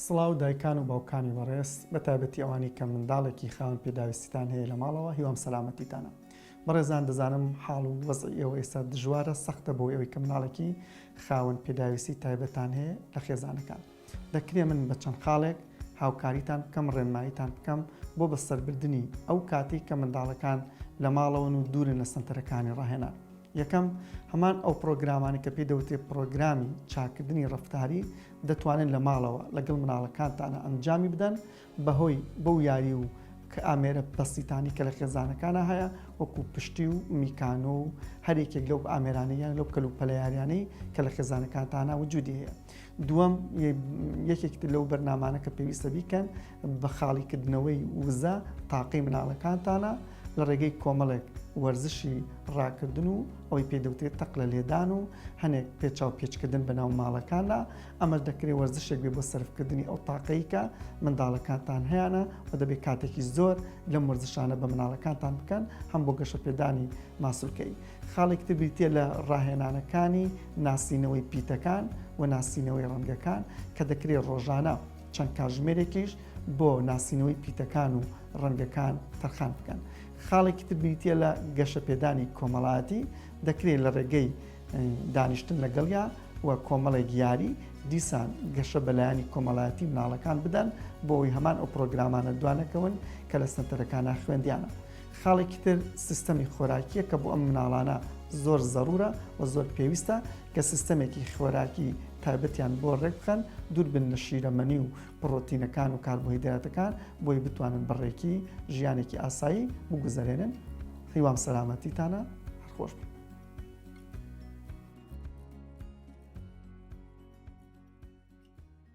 سڵاو دایکان و باوکانی بەڕێز بەتایبەتی ئەوانی کە منداڵێکی خاوەن پێداویستیتان هەیە لە ماڵەوە هیوام سەلامەتیتانە. بەڕێزان دەزانم حاڵ و وەزعی ئێوە ئێستا دژوارە سەختە بۆ ئەوەی کە منداڵێکی خاوەن پێداویستی تایبەتان هەیە لە خێزانەکان. دەکرێت من بە چەند خاڵێک هاوکاریتان بکەم ڕێنماییتان بکەم بۆ بەسەربردنی ئەو کاتی کە منداڵەکان لە ماڵەوەن و دوورن لە سنتەرەکانی ڕاهێنان. یەکەم هەمان ئەو پرۆگرامانی کە پێی دەوترێت پرۆگرامی چاکردنی ڕەفتاری دەتوانن لە ماڵەوە لەگەڵ مناڵەکانتانە ئەنجامی بدەن بەهۆی بەو یاری و کە ئامێرە پەستیتانی کە لە خێزانەکانە هەیە وەکو پشتی و میکانۆ و هەرێکێک لەو ئامێرانەیان لەو کەلوپەلە یاریانەی کە لە خێزانەکانتانە وجودی هەیە. دووەم یەکێکتر لەو بەرنامانە کە پێویستە بیکەن بە خاڵیکردنەوەی وزە تاقی مناڵەکانتانە لە ڕێگەی کۆمەڵێک وەرزشی ڕاکردن و ئەوەی پێدەوتێت تەق لە لێدان و هەنێک پێچاو پێچکردن بەناو ماڵەکاندا ئەمە دەکرێت وەرزشێک بێ بۆ سەرفکردنی ئەو تاقەی کە منداڵەکانتان هەیەە و دەبێت کاتێکی زۆر لەم وەرزشانە بە مناڵەکانتان بکەن هەم بۆ گەشە پێدانی ماسوولکەی. خاڵێکتر بریتە لە ڕاهێنانەکانی ناسینەوەی پیتەکان و ناسینەوەی ڕەنگەکان کە دەکرێت ڕۆژانە چەند کاتژمێرێکیش بۆ ناسینەوەی پیتەکان و ڕەنگەکان تەرخان بکەن. خاڵێکی تر بریتە لە گەشە پێدانی کۆمەڵایەتی دەکرێت لە ڕێگەی دانیشتن لەگەڵیا و کۆمەڵێک یاری دیسان گەشە بەلایانی کۆمەڵایەتی مناڵەکان بدەن بۆەوەی هەمان ئەو پرۆگرامانە دوانەکەون کە لە سنتەرەکانە خوێندیانە. خاڵێکی تر سیستەمی خۆراکیە کە بۆ ئەم مناڵانە زۆر زەڕورە و زۆر پێویستە کە سیستەمێکی خۆراکی تایبەتیان بۆ ڕێک بخەن دوور بن لە شیرەمەنی و پڕۆتینەکان و کاربۆهیدراتەکان بۆی بتوانن بەڕێکی ژیانێکی ئاسایی بگوزارێنن. هیوام سەلامەتیتانە هەرخۆش بن.